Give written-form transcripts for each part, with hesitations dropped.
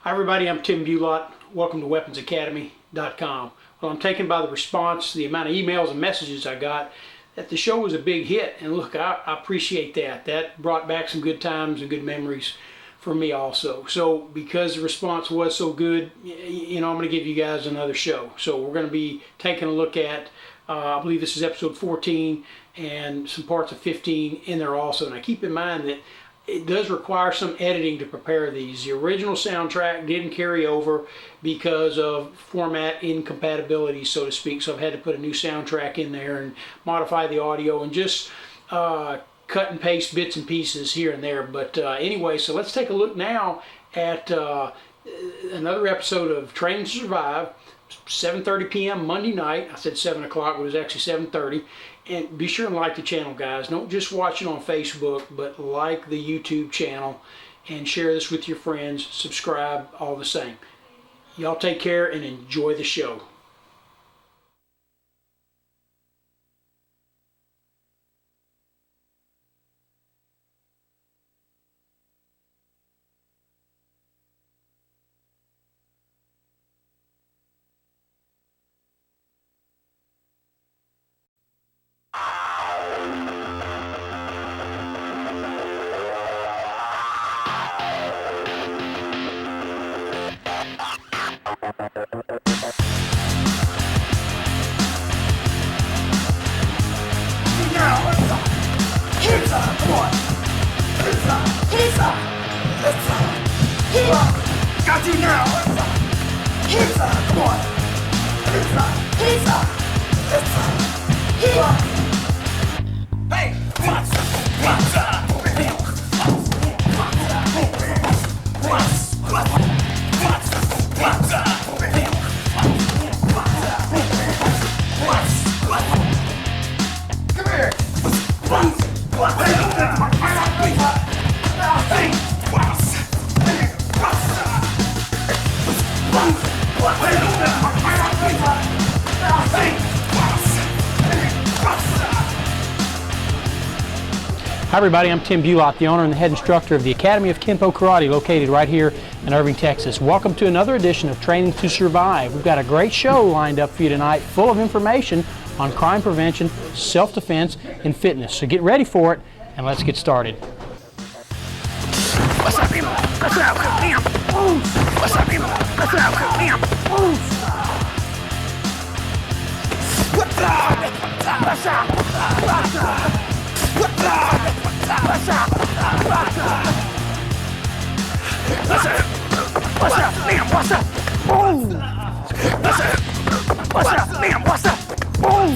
Hi everybody, I'm Tim Bulot. Welcome to WeaponsAcademy.com. Well, I'm taken by the response, the amount of emails and messages I got that the show was a big hit. And look, I appreciate that. That brought back some good times and good memories for me also. So because the response was so good, I'm going to give you guys another show. So we're going to be taking a look at, I believe this is episode 14 and some parts of 15 in there also. Now keep in mind that it does require some editing to prepare these. The original soundtrack didn't carry over because of format incompatibility, so to speak. So I've had to put a new soundtrack in there and modify the audio and just cut and paste bits and pieces here and there. But anyway, so let's take a look now at another episode of Training to Survive, 7:30 p.m. Monday night. I said 7 o'clock, but it was actually 7:30. And be sure and like the channel, guys. Don't just watch it on Facebook, but like the YouTube channel and share this with your friends. Subscribe, all the same. Y'all take care and enjoy the show. Got you now! Pizza! Come on! Pizza! Pizza! Pizza! Pizza! Hey! Pizza! Pizza! Come here! Hi everybody, I'm Tim Bulot, the owner and the head instructor of the Academy of Kenpo Karate, located right here in Irving, Texas. Welcome to another edition of Training to Survive. We've got a great show lined up for you tonight, full of information on crime prevention, self-defense, and fitness. So get ready for it, and let's get started. What's up, people? What's up? Bam! What's up, people? What's up? Bam! What's up? What's up? What's up? What's up? What's up? What's up? What's up? Bam! What's up? Boom! What's up? What's up? Bam! What's up? Boom!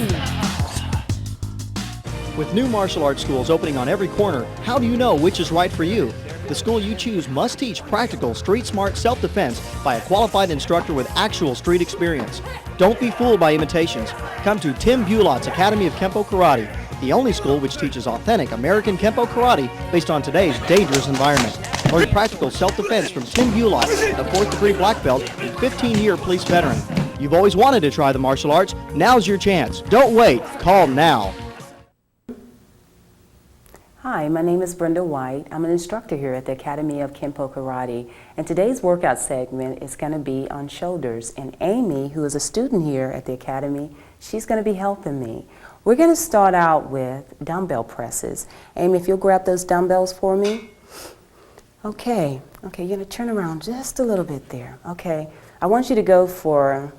With new martial arts schools opening on every corner, how do you know which is right for you? The school you choose must teach practical, street-smart self-defense by a qualified instructor with actual street experience. Don't be fooled by imitations. Come to Tim Bulot's Academy of Kenpo Karate, the only school which teaches authentic American Kenpo Karate based on today's dangerous environment. Learn practical self-defense from Tim Bulot, a 4th degree black belt and 15-year police veteran. You've always wanted to try the martial arts. Now's your chance. Don't wait. Call now. Hi, my name is Brenda White. I'm an instructor here at the Academy of Kenpo Karate, and today's workout segment is going to be on shoulders. And Amy, who is a student here at the Academy, she's going to be helping me. We're going to start out with dumbbell presses. Amy, if you'll grab those dumbbells for me. Okay, you're going to turn around just a little bit there. Okay, I want you to go for,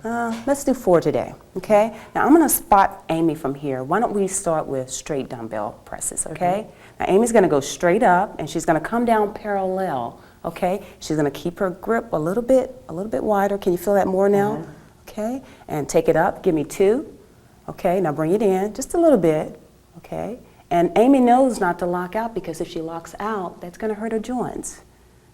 let's do 4 today, okay? Now I'm going to spot Amy from here. Why don't we start with straight dumbbell presses, okay? Now Amy's going to go straight up and she's going to come down parallel, okay? She's going to keep her grip a little bit wider. Can you feel that more now? Okay, and take it up. Give me 2. Okay, now bring it in just a little bit, okay? And Amy knows not to lock out because if she locks out, that's going to hurt her joints.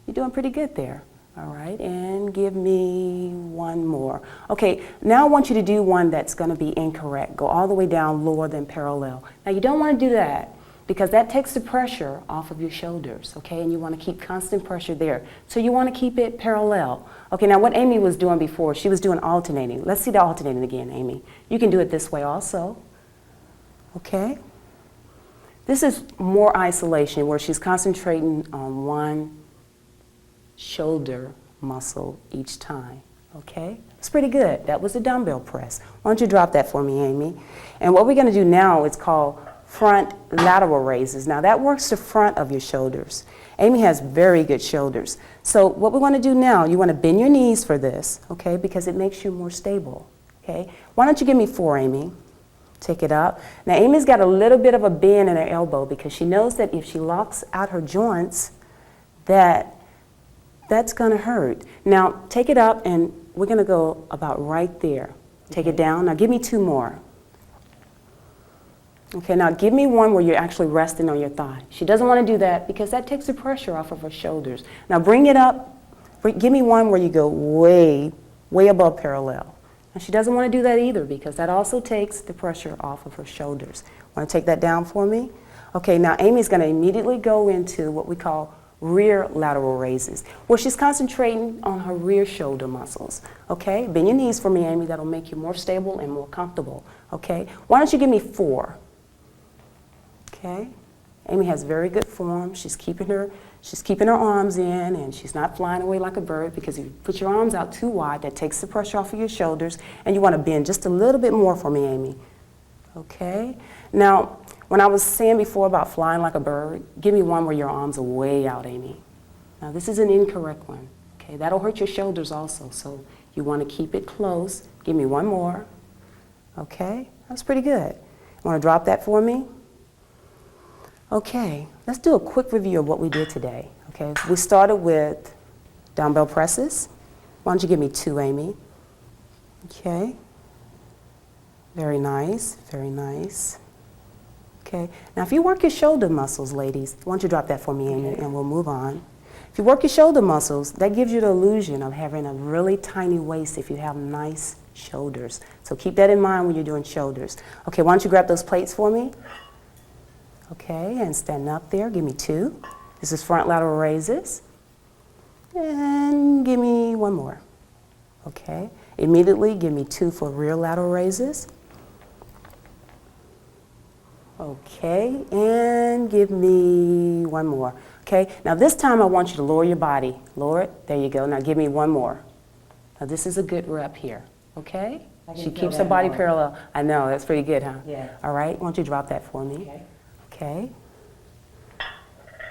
You're doing pretty good there. All right, and give me 1 more. Okay, now I want you to do one that's going to be incorrect. Go all the way down lower than parallel. Now you don't want to do that because that takes the pressure off of your shoulders, okay? And you want to keep constant pressure there. So you want to keep it parallel. Okay, now what Amy was doing before, she was doing alternating. Let's see the alternating again, Amy. You can do it this way also, okay? This is more isolation where she's concentrating on one shoulder muscle each time, okay? It's pretty good. That was a dumbbell press. Why don't you drop that for me, Amy? And what we're gonna do now is called front lateral raises. Now that works the front of your shoulders. Amy has very good shoulders. So what we wanna do now, you wanna bend your knees for this, okay? Because it makes you more stable, okay? Why don't you give me 4, Amy? Take it up. Now Amy's got a little bit of a bend in her elbow because she knows that if she locks out her joints, that's gonna hurt. Now take it up and we're gonna go about right there. Take it down. Now give me 2 more. Okay, now give me one where you're actually resting on your thigh. She doesn't want to do that because that takes the pressure off of her shoulders. Now bring it up. Give me one where you go way above parallel. And she doesn't want to do that either because that also takes the pressure off of her shoulders. Want to take that down for me? Okay, now Amy's going to immediately go into what we call rear lateral raises, where she's concentrating on her rear shoulder muscles. Okay, bend your knees for me, Amy. That'll make you more stable and more comfortable. Okay, why don't you give me 4? Okay, Amy has very good form. She's keeping her arms in, and she's not flying away like a bird because if you put your arms out too wide, that takes the pressure off of your shoulders, and you want to bend just a little bit more for me, Amy. Okay, now when I was saying before about flying like a bird, give me one where your arms are way out, Amy. Now this is an incorrect one. Okay, that'll hurt your shoulders also, so you want to keep it close. Give me one more. Okay, that's pretty good. Want to drop that for me? Okay, let's do a quick review of what we did today. Okay, we started with dumbbell presses. Why don't you give me 2, Amy? Okay, very nice, very nice. Okay, now if you work your shoulder muscles, ladies, why don't you drop that for me, Amy, and we'll move on. If you work your shoulder muscles, that gives you the illusion of having a really tiny waist if you have nice shoulders. So keep that in mind when you're doing shoulders. Okay, why don't you grab those plates for me? Okay, and stand up there. Give me 2. This is front lateral raises. And give me one more. Okay, immediately give me 2 for rear lateral raises. Okay, and give me one more. Okay, now this time I want you to lower your body. Lower it. There you go. Now give me one more. Now this is a good rep here. Okay? She keeps her body parallel. I know, that's pretty good, huh? Yeah. All right, why don't you drop that for me? Okay. Okay.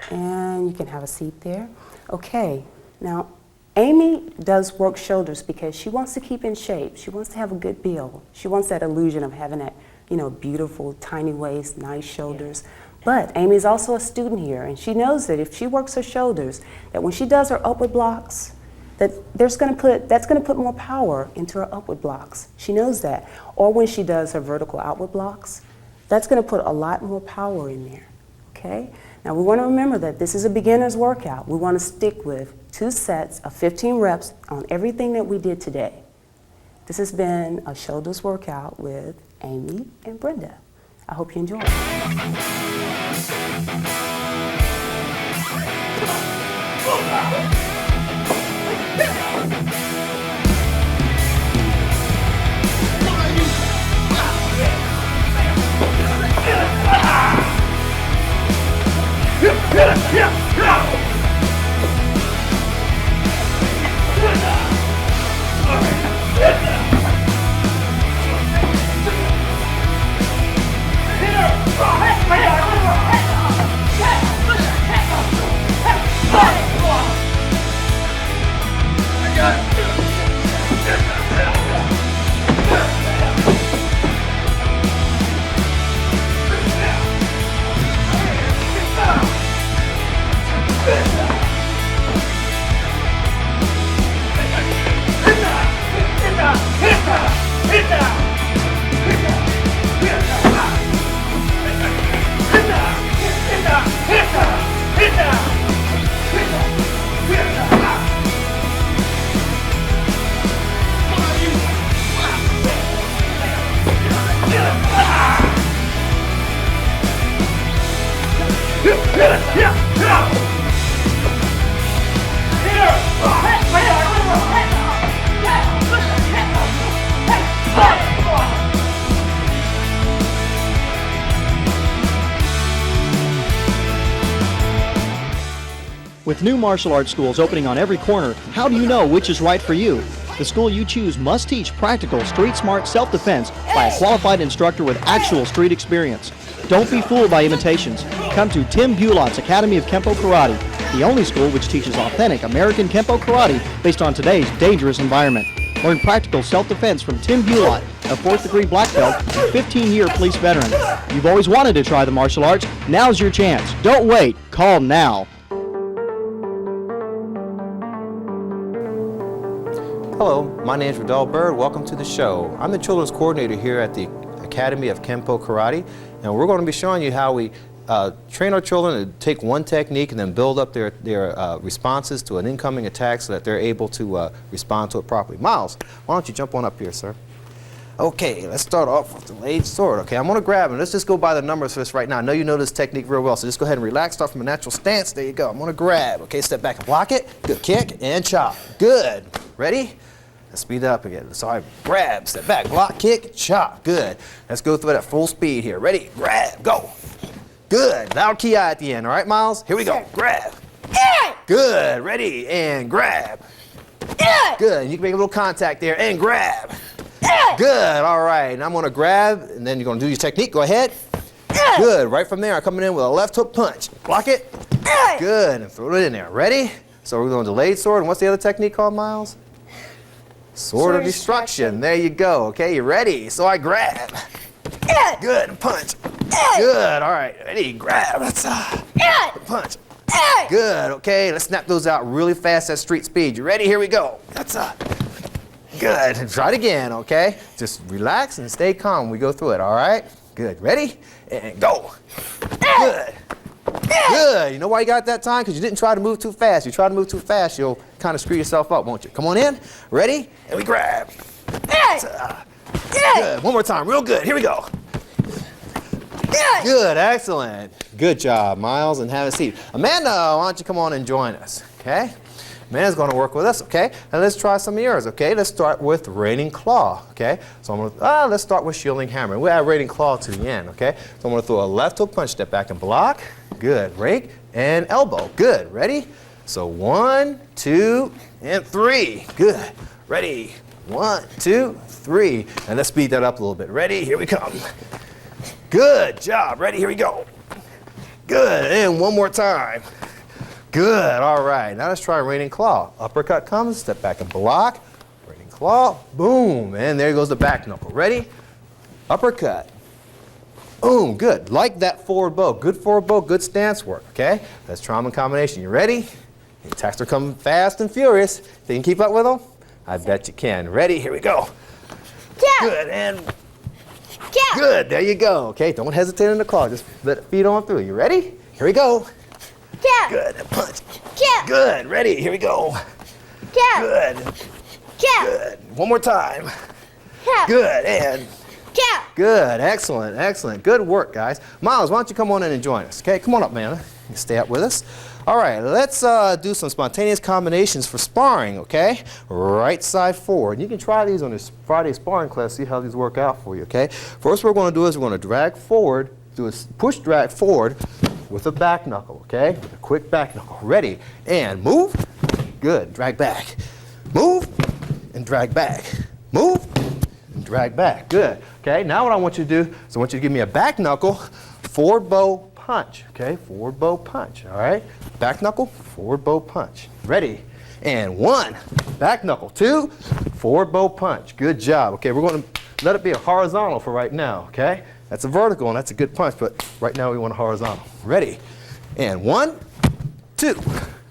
And you can have a seat there. Okay, now Amy does work shoulders because she wants to keep in shape. She wants to have a good build. She wants that illusion of having that, you know, beautiful, tiny waist, nice shoulders. But Amy's also a student here, and she knows that if she works her shoulders, that when she does her upward blocks, that's going to put more power into her upward blocks. She knows that. Or when she does her vertical outward blocks, that's going to put a lot more power in there. Okay? Now we want to remember that this is a beginner's workout. We want to stick with 2 sets of 15 reps on everything that we did today. This has been a shoulders workout with Amy and Brenda. I hope you enjoy it. With new martial arts schools opening on every corner, how do you know which is right for you? The school you choose must teach practical, street-smart self-defense by a qualified instructor with actual street experience. Don't be fooled by imitations. Come to Tim Bulot's Academy of Kenpo Karate, the only school which teaches authentic American Kenpo Karate based on today's dangerous environment. Learn practical self-defense from Tim Bulot, a 4th-degree black belt and 15-year police veteran. You've always wanted to try the martial arts. Now's your chance. Don't wait. Call now. Hello, my name is Radell Bird. Welcome to the show. I'm the children's coordinator here at the Academy of Kenpo Karate, and we're going to be showing you how we train our children to take one technique and then build up their responses to an incoming attack so that they're able to respond to it properly. Miles, why don't you jump on up here, sir? Okay, let's start off with the delayed sword. Okay, I'm going to grab him. Let's just go by the numbers for this right now. I know you know this technique real well, so just go ahead and relax. Start from a natural stance. There you go. I'm going to grab. Okay, step back and block it. Good kick and chop. Good. Ready? Let's speed up again. So I grab, step back, block, kick, chop. Good. Let's go through it at full speed here. Ready? Grab. Go. Good. Loud ki at the end. All right, Miles? Here we go. Grab. Good. Ready? And grab. Good. You can make a little contact there and grab. Good. All right. And I'm going to grab, and then you're going to do your technique. Go ahead. Good. Right from there, I'm coming in with a left hook punch. Block it. Good. And throw it in there. Ready? So we're going delayed sword. And what's the other technique called, Miles? Sword of destruction. There you go. Okay, you ready? So I grab. Good. And punch. Good. All right. Ready? Grab. Let's punch. Good. Okay, let's snap those out really fast at street speed. You ready? Here we go. That's good. And try it again. Okay. Just relax and stay calm when we go through it. All right. Good. Ready? And go. Good. Good. You know why you got that time? Because you didn't try to move too fast. You try to move too fast, you'll kind of screw yourself up, won't you? Come on in. Ready? And we grab. Good. One more time. Real good. Here we go. Good. Excellent. Good job, Miles. And have a seat. Amanda, why don't you come on and join us? Okay? Amanda's going to work with us, okay? And let's try some of yours, okay? Let's start with raining claw, okay? So I'm going to, let's start with shielding hammer. We'll add raining claw to the end, okay? So I'm going to throw a left hook punch, step back and block. Good. Rake and elbow. Good. Ready? So 1, 2, and 3. Good. Ready? 1, 2, 3. And let's speed that up a little bit. Ready? Here we come. Good job. Ready? Here we go. Good. And one more time. Good. All right. Now let's try raining claw. Uppercut comes. Step back and block. Raining claw. Boom. And there goes the back knuckle. Ready? Uppercut. Boom. Good. Like that forward bow. Good forward bow. Good stance work. Okay? Let's try them in combination. You ready? The attacks are coming fast and furious. Think you can keep up with them? I bet you can. Ready? Here we go. Good. And good. There you go. Okay? Don't hesitate in the claw. Just let it feed on through. You ready? Here we go. Good. And punch. Good. Ready? Here we go. Good. Good. One more time. Good. And good. Excellent. Excellent. Good work, guys. Miles, why don't you come on in and join us? Okay? Come on up, man. You stay up with us. All right. Let's do some spontaneous combinations for sparring, okay? Right side forward. You can try these on this Friday sparring class, see how these work out for you, okay? First what we're going to do is we're going to drag forward, do a push drag forward with a back knuckle, okay? With a quick back knuckle. Ready? And move. Good. Drag back. Move and drag back. Move and drag back. Good. Okay? Now what I want you to do is I want you to give me a back knuckle, forward bow punch. Okay? Forward bow punch. All right? Back knuckle, forward bow punch. Ready? And 1. Back knuckle. 2. Forward bow punch. Good job. Okay, we're going to let it be a horizontal for right now. Okay? That's a vertical, and that's a good punch, but right now we want a horizontal. Ready? And 1, 2.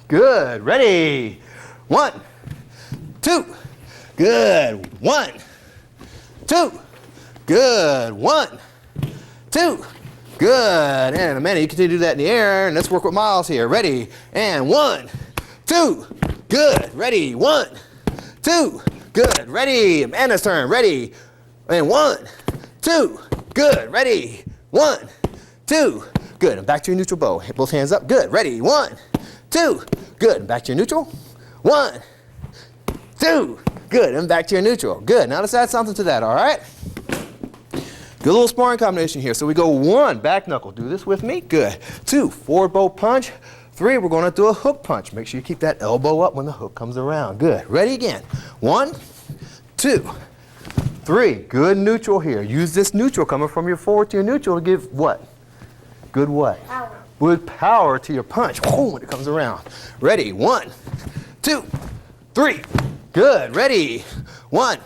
Good. Ready? 1, 2. Good. 1, 2. Good. 1, 2. Good. And Amanda, you continue to do that in the air, and let's work with Miles here. Ready? And 1, 2. Good. Ready? 1, 2. Good. Ready? Amanda's turn. Ready? And 1, 2. Good. Ready? 1, 2. Good. And back to your neutral bow. Both hands up. Good. Ready? 1, 2. Good. And back to your neutral. 1, 2. Good. And back to your neutral. Good. Now let's add something to that, all right? Good little sparring combination here. So we go 1, back knuckle. Do this with me. Good. 2, forward bow punch. 3, we're going to do a hook punch. Make sure you keep that elbow up when the hook comes around. Good. Ready again. 1, 2, 3. Good neutral here. Use this neutral coming from your forward to your neutral to give what? Good what? Power. Good power to your punch. Oh, when it comes around. Ready. 1, 2, 3. Good. Ready. 1,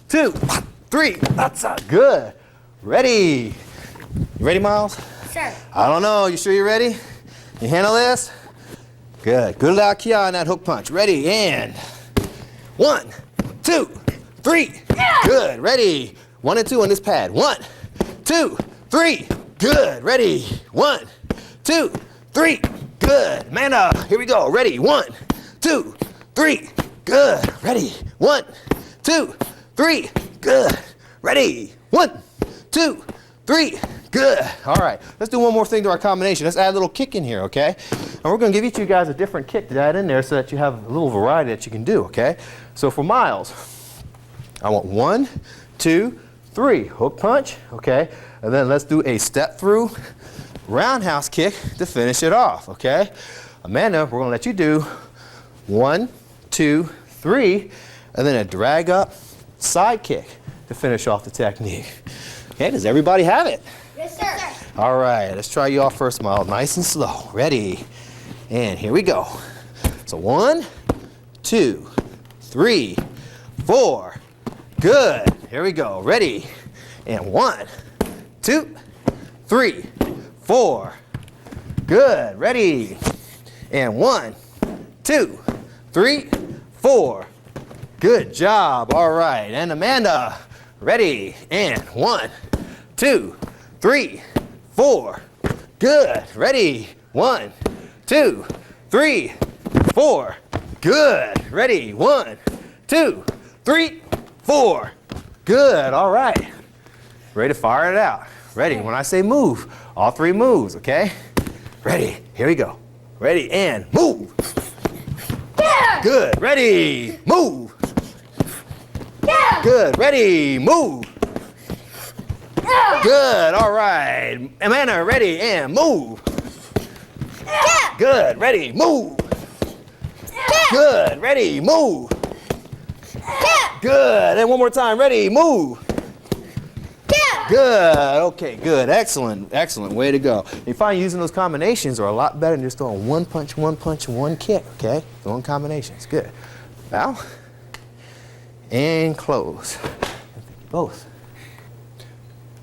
2, 3. That's good. Ready. You ready, Miles? Sure. I don't know. You sure you're ready? You handle this? Good. Good loud kia on that hook punch. Ready, and 1, 2, 3. Yeah. Good. Ready. 1 and 2 on this pad. 1, 2, 3. Good. Ready. 1, 2, 3. Good. Man up. Here we go. Ready. 1, 2, 3. Good. Ready. 1, 2, 3. Good. Ready. 1, 2, 3. Good. All right. Let's do one more thing to our combination. Let's add a little kick in here, okay? And we're going to give each of you guys a different kick to add in there so that you have a little variety that you can do, okay? So for Miles, I want 1, 2, 3. Hook punch, okay? And then let's do a step through roundhouse kick to finish it off, okay? Amanda, we're going to let you do 1, 2, 3, and then a drag up side kick to finish off the technique. Okay, does everybody have it? Yes, sir. All right, let's try you off first, Miles. Nice and slow. Ready? And here we go. So 1, 2, 3, 4. Good. Here we go. Ready? And 1, 2, 3, 4. Good. Ready? And 1, 2, 3, 4. Good job. All right. And Amanda, ready? And 1, 2, 3, 4. Good. Ready? 1, 2, 3, 4. Good. Ready? 1, 2, 3, 4. Good. All right. Ready to fire it out. Ready? When I say move, all 3 moves, okay? Ready? Here we go. Ready? And move. Yeah. Good. Ready? Move. Yeah. Good. Ready? Move. Yeah. Good. All right. Amanda, ready? And move. Yeah. Good. Ready? Move. Yeah. Good. Ready? Move. Yeah. Good. And one more time. Ready? Move. Yeah. Good. Okay, good. Excellent. Excellent. Way to go. You find using those combinations are a lot better than just throwing one punch, and one kick, okay? Throwing combinations. Good. Now, and close. Both.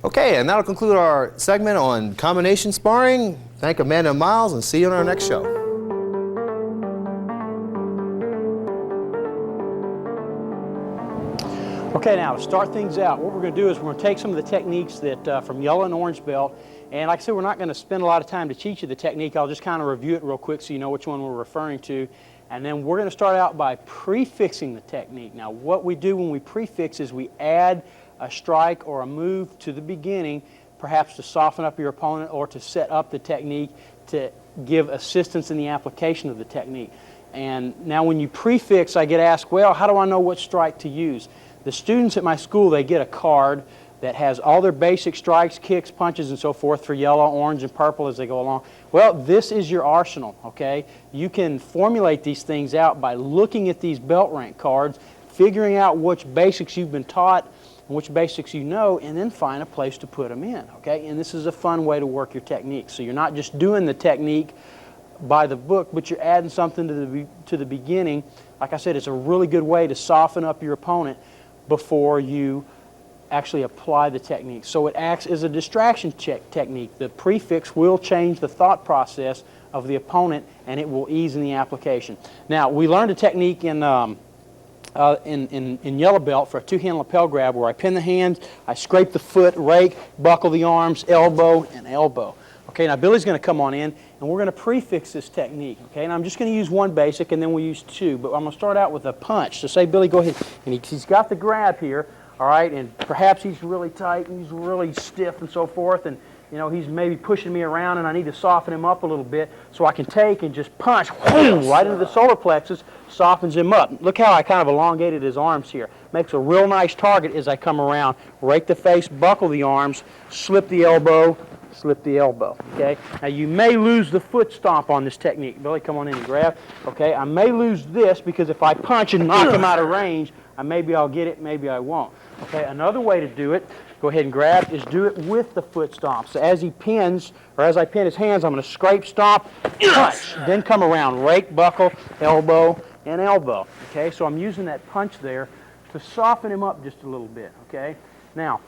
Okay, and that'll conclude our segment on combination sparring. Thank Amanda and Miles, and see you on our next show. Okay, now to start things out, what we're going to do is we're going to take some of the techniques that from yellow and orange belt, and like I said, we're not going to spend a lot of time to teach you the technique. I'll just kind of review it real quick so you know which one we're referring to, and then we're going to start out by prefixing the technique. Now, what we do when we prefix is we add a strike or a move to the beginning, perhaps to soften up your opponent or to set up the technique to give assistance in the application of the technique. And now when you prefix, I get asked, well, how do I know what strike to use? The students at my school, they get a card that has all their basic strikes, kicks, punches, and so forth for yellow, orange, and purple as they go along. Well, this is your arsenal, okay? You can formulate these things out by looking at these belt rank cards, figuring out which basics you've been taught and which basics you know, and then find a place to put them in, okay? And this is a fun way to work your technique. So you're not just doing the technique by the book, but you're adding something to the beginning. Like I said, it's a really good way to soften up your opponent before you actually apply the technique. So it acts as a distraction technique. The prefix will change the thought process of the opponent, and it will ease in the application. Now, we learned a technique in yellow belt for a two-hand lapel grab where I pin the hands, I scrape the foot, rake, buckle the arms, elbow, and elbow. Okay, now Billy's going to come on in, and we're going to prefix this technique. Okay, and I'm just going to use one basic, and then we'll use two. But I'm going to start out with a punch. So say, Billy, go ahead. And he's got the grab here, all right, and perhaps he's really tight and he's really stiff and so forth. And you know, he's maybe pushing me around and I need to soften him up a little bit so I can take and just punch right into the solar plexus, softens him up. Look how I kind of elongated his arms here. Makes a real nice target as I come around. Rake the face, buckle the arms, slip the elbow, okay? Now you may lose the foot stomp on this technique. Billy, come on in and grab. Okay, I may lose this because if I punch and knock him out of range, maybe I'll get it, maybe I won't. Okay, another way to do it, go ahead and grab, is do it with the foot stomp. So as he pins, or as I pin his hands, I'm going to scrape, stomp, punch. Then come around, rake, buckle, elbow, and elbow. Okay, so I'm using that punch there to soften him up just a little bit. Okay, now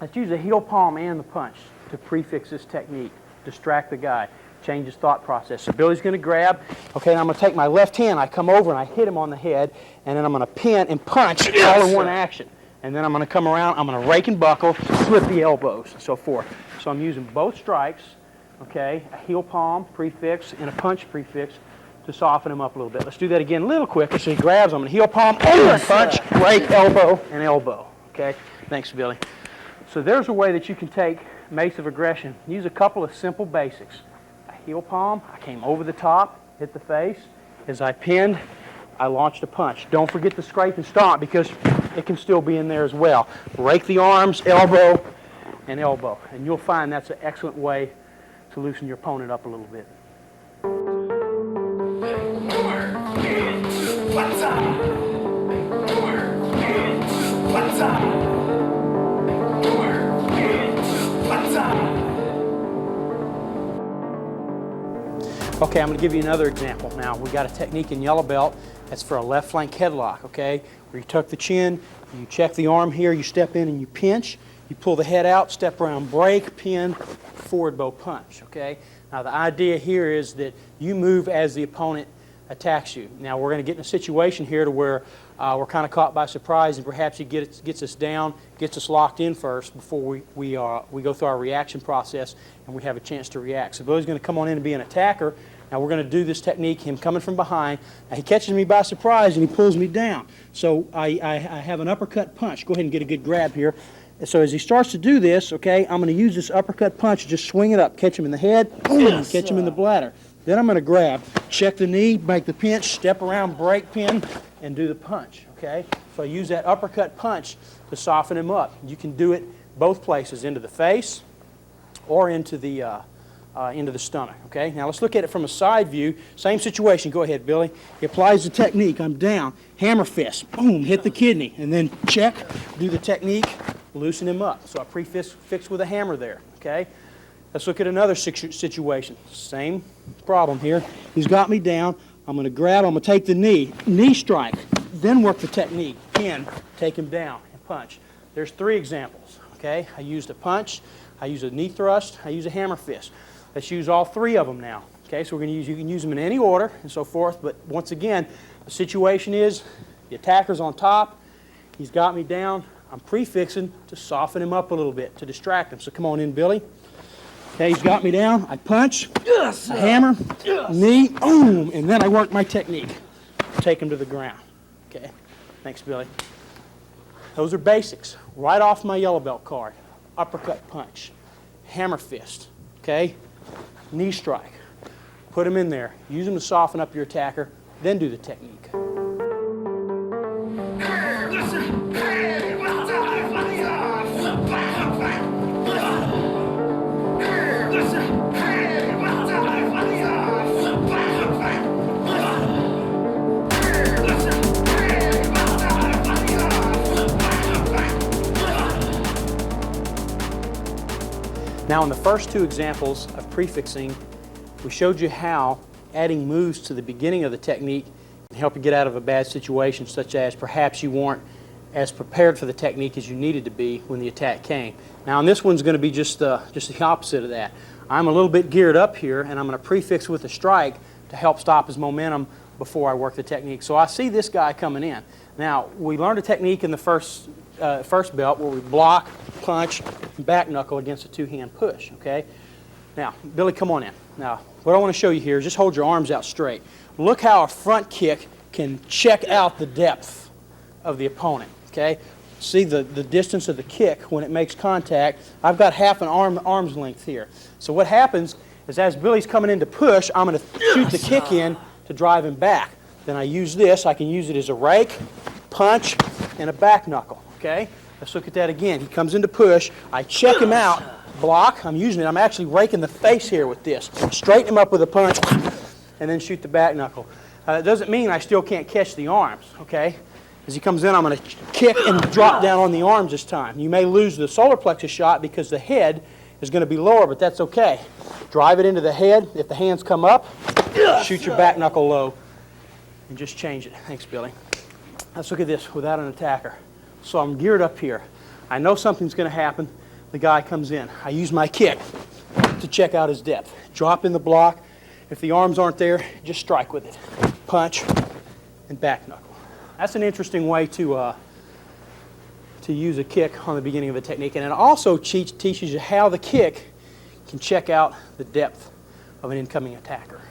let's use the heel palm and the punch to prefix this technique, distract the guy, change his thought process. So Billy's going to grab, okay, and I'm going to take my left hand, I come over and I hit him on the head, and then I'm going to pin and punch all in one action. And then I'm going to come around, I'm going to rake and buckle, slip the elbows, and so forth. So I'm using both strikes, okay, a heel palm prefix and a punch prefix to soften him up a little bit. Let's do that again a little quicker. So he grabs, I'm going to heel palm, punch, rake, elbow, and elbow. Okay, thanks, Billy. So there's a way that you can take Mace of Aggression. Use a couple of simple basics. A heel palm, I came over the top, hit the face. As I pinned, I launched a punch. Don't forget to scrape and stomp because it can still be in there as well. Rake the arms, elbow, and elbow. And you'll find that's an excellent way to loosen your opponent up a little bit. What's up? What's up? Okay, I'm going to give you another example. Now, we got a technique in yellow belt that's for a left flank headlock, okay? Where you tuck the chin, you check the arm here, you step in and you pinch, you pull the head out, step around, break, pin, forward bow punch, okay? Now, the idea here is that you move as the opponent attacks you. Now, we're going to get in a situation here to where we're kind of caught by surprise, and perhaps he gets us down, gets us locked in first before we go through our reaction process and we have a chance to react. So Billy's going to come on in and be an attacker. Now we're going to do this technique, him coming from behind. Now he catches me by surprise and he pulls me down. So I have an uppercut punch. Go ahead and get a good grab here. And so as he starts to do this, okay, I'm going to use this uppercut punch, just swing it up, catch him in the head, boom, catch him in the bladder. Then I'm going to grab, check the knee, make the pinch, step around, break, pin, and do the punch, okay? So I use that uppercut punch to soften him up. You can do it both places, into the face or into the stomach, okay? Now let's look at it from a side view. Same situation. Go ahead, Billy. He applies the technique. I'm down. Hammer fist. Boom, hit the kidney. And then check, do the technique, loosen him up. So I prefix with a hammer there, okay? Let's look at another situation. Same problem here. He's got me down. I'm going to grab, I'm going to take the knee strike, then work the technique, pin, take him down, and punch. There's 3 examples, okay? I used a punch, I use a knee thrust, I use a hammer fist. Let's use all 3 of them now, okay? So we're going to use, you can use them in any order and so forth, but once again, the situation is the attacker's on top, he's got me down, I'm prefixing to soften him up a little bit, to distract him. So come on in, Billy. Okay, he's got me down, I punch, a hammer, knee, boom, and then I work my technique. Take him to the ground. Okay, thanks, Billy. Those are basics. Right off my yellow belt card. Uppercut punch, hammer fist, okay, knee strike. Put him in there. Use him to soften up your attacker, then do the technique. Now in the first 2 examples of prefixing, we showed you how adding moves to the beginning of the technique can help you get out of a bad situation, such as perhaps you weren't as prepared for the technique as you needed to be when the attack came. Now in this one's going to be just the opposite of that. I'm a little bit geared up here and I'm going to prefix with a strike to help stop his momentum before I work the technique. So I see this guy coming in. Now we learned a technique in the first belt where we block, punch, and back knuckle against a 2-hand push, okay? Now, Billy, come on in. Now, what I want to show you here is just hold your arms out straight. Look how a front kick can check out the depth of the opponent, okay? see the distance of the kick when it makes contact. I've got half an arm's length here. So what happens is as Billy's coming in to push, I'm going to shoot the kick in to drive him back. Then I use this. I can use it as a rake, punch, and a back knuckle. Okay? Let's look at that again. He comes in to push. I check him out, block. I'm using it. I'm actually raking the face here with this. Straighten him up with a punch, and then shoot the back knuckle. That doesn't mean I still can't catch the arms. Okay? As he comes in, I'm going to kick and drop down on the arms this time. You may lose the solar plexus shot because the head is going to be lower, but that's okay. Drive it into the head. If the hands come up, shoot your back knuckle low and just change it. Thanks, Billy. Let's look at this without an attacker. So I'm geared up here. I know something's going to happen. The guy comes in. I use my kick to check out his depth. Drop in the block. If the arms aren't there, just strike with it. Punch and back knuckle. That's an interesting way to use a kick on the beginning of a technique. And it also teaches you how the kick can check out the depth of an incoming attacker.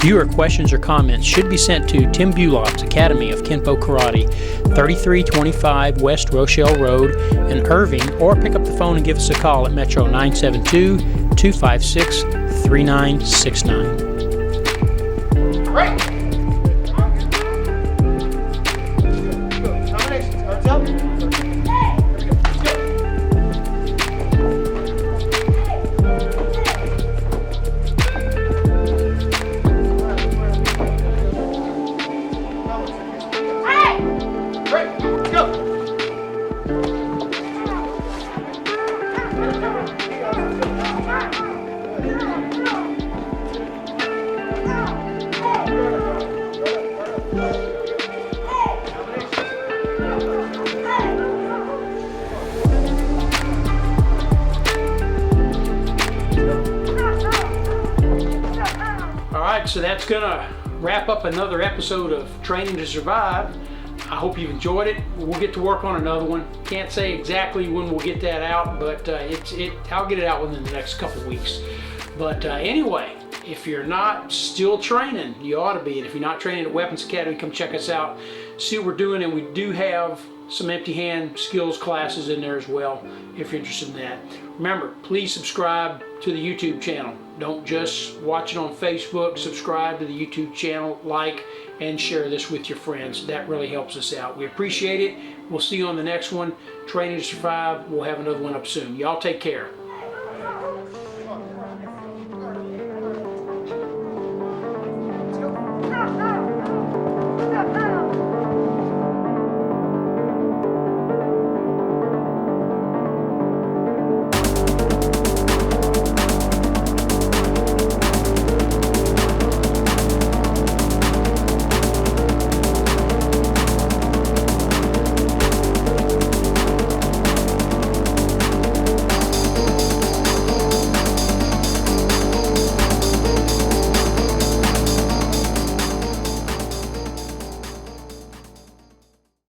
Viewer questions or comments should be sent to Tim Bulot's Academy of Kenpo Karate, 3325 West Rochelle Road in Irving, or pick up the phone and give us a call at Metro 972-256-3969. Right. Combinations, guards up. So that's gonna wrap up another episode of Training to Survive. I hope you've enjoyed it. We'll get to work on another one. Can't say exactly when we'll get that out, but I'll get it out within the next couple weeks. But anyway, if you're not still training, you ought to be. And if you're not training at Weapons Academy, come check us out. See what we're doing, and we do have some empty hand skills classes in there as well, if you're interested in that. Remember, please subscribe to the YouTube channel. Don't just watch it on Facebook. Subscribe to the YouTube channel, like, and share this with your friends. That really helps us out. We appreciate it. We'll see you on the next one. Training to Survive. We'll have another one up soon. Y'all take care.